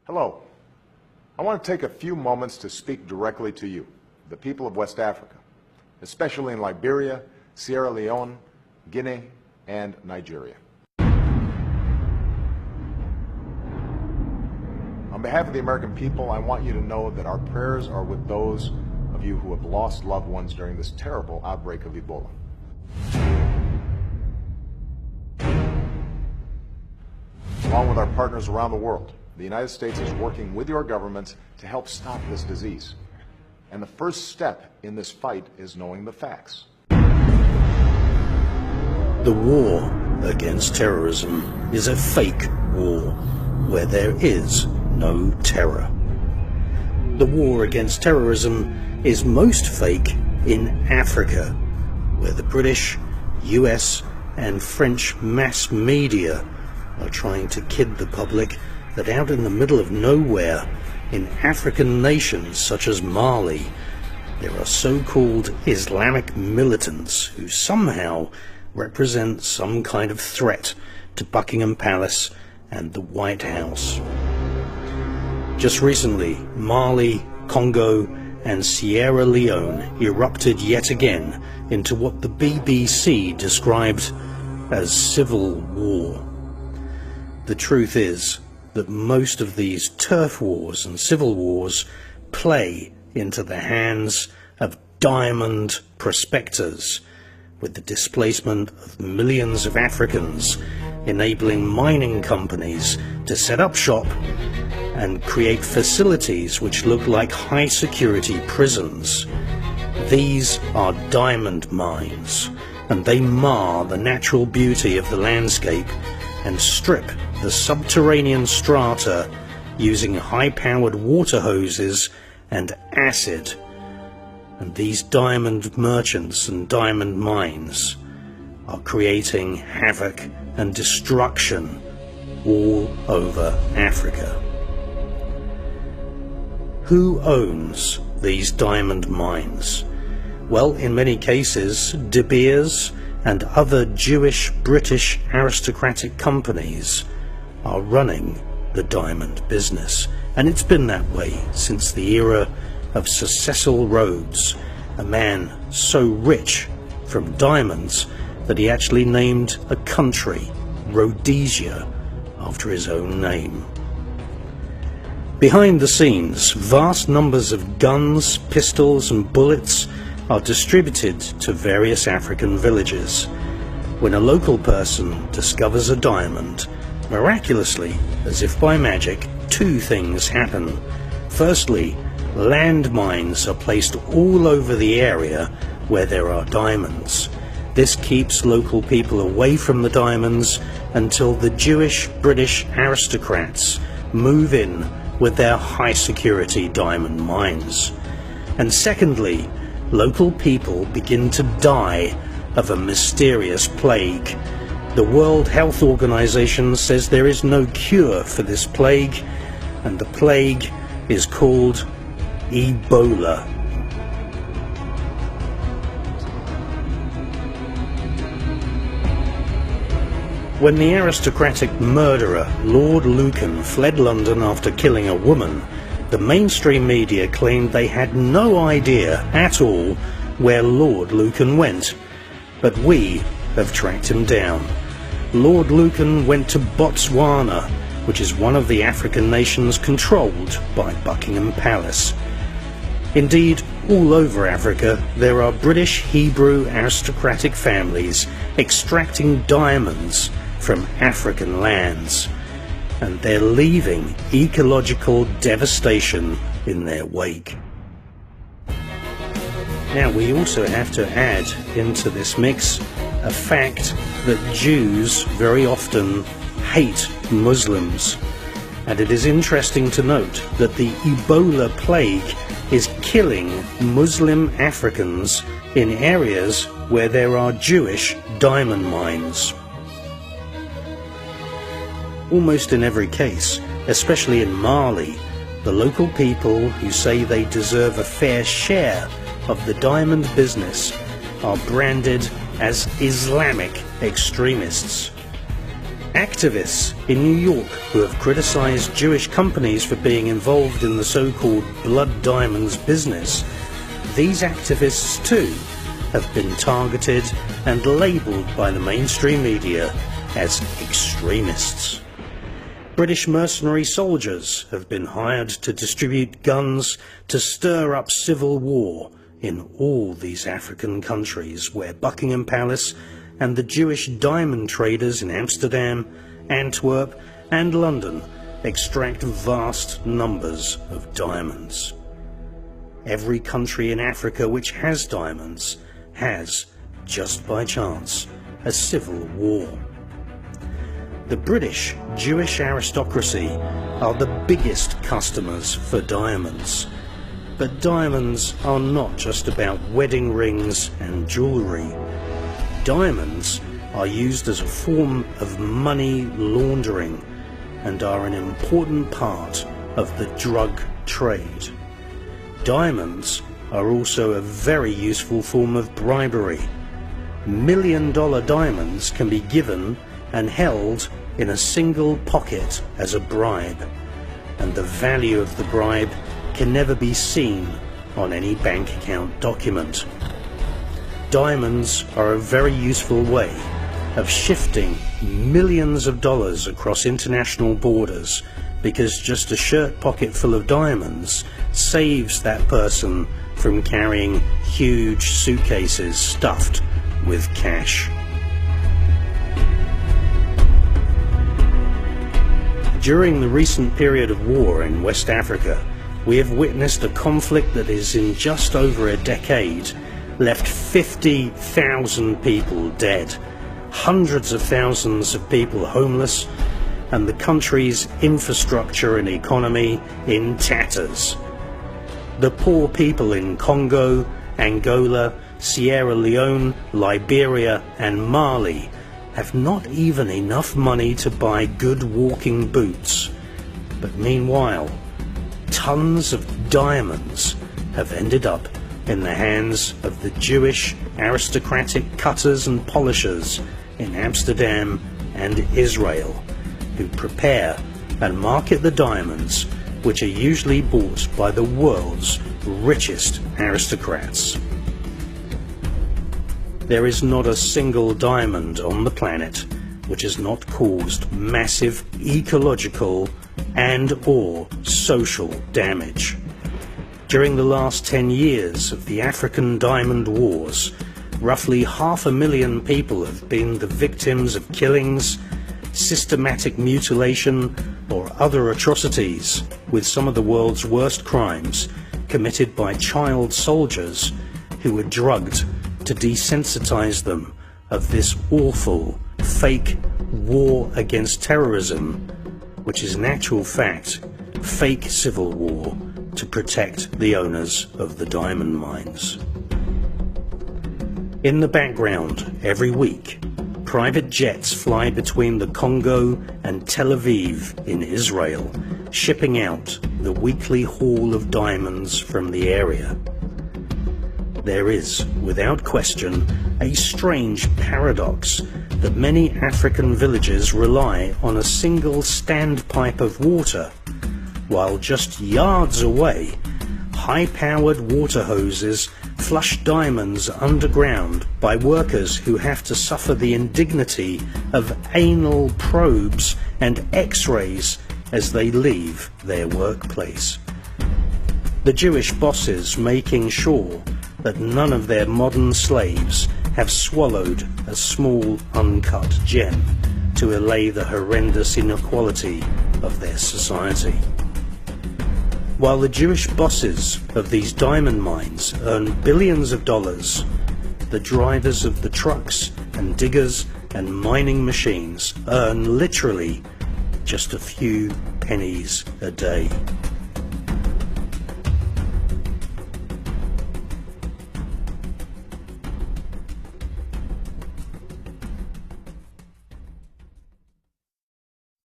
Hello. I want to take a few moments to speak directly to you, the people of West Africa, especially in Liberia, Sierra Leone, Guinea, and Nigeria. On behalf of the American people, I want you to know that our prayers are with those of you who have lost loved ones during this terrible outbreak of Ebola. Along with our partners around the world, the United States is working with your governments to help stop this disease. And the first step in this fight is knowing the facts. The war against terrorism is a fake war where there is no terror. The war against terrorism is most fake in Africa, where the British, US, and French mass media are trying to kid the public that out in the middle of nowhere, in African nations such as Mali, there are so-called Islamic militants who somehow represent some kind of threat to Buckingham Palace and the White House. Just recently, Mali, Congo, and Sierra Leone erupted yet again into what the BBC described as civil war. The truth is that most of these turf wars and civil wars play into the hands of diamond prospectors, with the displacement of millions of Africans, enabling mining companies to set up shop and create facilities which look like high-security prisons. These are diamond mines, and they mar the natural beauty of the landscape and strip the subterranean strata using high-powered water hoses and acid. And these diamond merchants and diamond mines are creating havoc and destruction all over Africa. Who owns these diamond mines? Well, in many cases, De Beers and other Jewish British aristocratic companies are running the diamond business. And it's been that way since the era of Sir Cecil Rhodes, a man so rich from diamonds that he actually named a country, Rhodesia, after his own name. Behind the scenes, vast numbers of guns, pistols and bullets are distributed to various African villages. When a local person discovers a diamond, miraculously, as if by magic, two things happen. Firstly, landmines are placed all over the area where there are diamonds. This keeps local people away from the diamonds until the Jewish British aristocrats move in with their high-security diamond mines. And secondly, local people begin to die of a mysterious plague. The World Health Organization says there is no cure for this plague, and the plague is called Ebola. When the aristocratic murderer Lord Lucan fled London after killing a woman, the mainstream media claimed they had no idea at all where Lord Lucan went. But we have tracked him down. Lord Lucan went to Botswana, which is one of the African nations controlled by Buckingham Palace. Indeed, all over Africa there are British Hebrew aristocratic families extracting diamonds from African lands, and they're leaving ecological devastation in their wake. Now, we also have to add into this mix a fact that Jews very often hate Muslims, and it is interesting to note that the Ebola plague is killing Muslim Africans in areas where there are Jewish diamond mines. Almost in every case, especially in Mali, the local people who say they deserve a fair share of the diamond business are branded as Islamic extremists. Activists in New York who have criticized Jewish companies for being involved in the so-called blood diamonds business, these activists too have been targeted and labelled by the mainstream media as extremists. British mercenary soldiers have been hired to distribute guns to stir up civil war in all these African countries where Buckingham Palace and the Jewish diamond traders in Amsterdam, Antwerp and London extract vast numbers of diamonds. Every country in Africa which has diamonds has, just by chance, a civil war. The British Jewish aristocracy are the biggest customers for diamonds. But diamonds are not just about wedding rings and jewellery. Diamonds are used as a form of money laundering and are an important part of the drug trade. Diamonds are also a very useful form of bribery. $1-million diamonds can be given and held in a single pocket as a bribe, and the value of the bribe can never be seen on any bank account document. Diamonds are a very useful way of shifting millions of dollars across international borders, because just a shirt pocket full of diamonds saves that person from carrying huge suitcases stuffed with cash. During the recent period of war in West Africa, we have witnessed a conflict that is in just over a decade left 50,000 people dead, hundreds of thousands of people homeless, and the country's infrastructure and economy in tatters. The poor people in Congo, Angola, Sierra Leone, Liberia and Mali have not even enough money to buy good walking boots. But meanwhile, tons of diamonds have ended up in the hands of the Jewish aristocratic cutters and polishers in Amsterdam and Israel, who prepare and market the diamonds, which are usually bought by the world's richest aristocrats. There is not a single diamond on the planet which has not caused massive ecological and/or social damage. During the last 10 years of the African Diamond Wars, roughly 500,000 people have been the victims of killings, systematic mutilation or other atrocities, with some of the world's worst crimes committed by child soldiers who were drugged to desensitize them of this awful, fake war against terrorism, which is in actual fact fake civil war to protect the owners of the diamond mines. In the background, every week, private jets fly between the Congo and Tel Aviv in Israel, shipping out the weekly haul of diamonds from the area. There is, without question, a strange paradox that many African villages rely on a single standpipe of water, while just yards away, high-powered water hoses flush diamonds underground by workers who have to suffer the indignity of anal probes and x-rays as they leave their workplace. The Jewish bosses making sure that none of their modern slaves have swallowed a small uncut gem to allay the horrendous inequality of their society. While the Jewish bosses of these diamond mines earn billions of dollars, the drivers of the trucks and diggers and mining machines earn literally just a few pennies a day.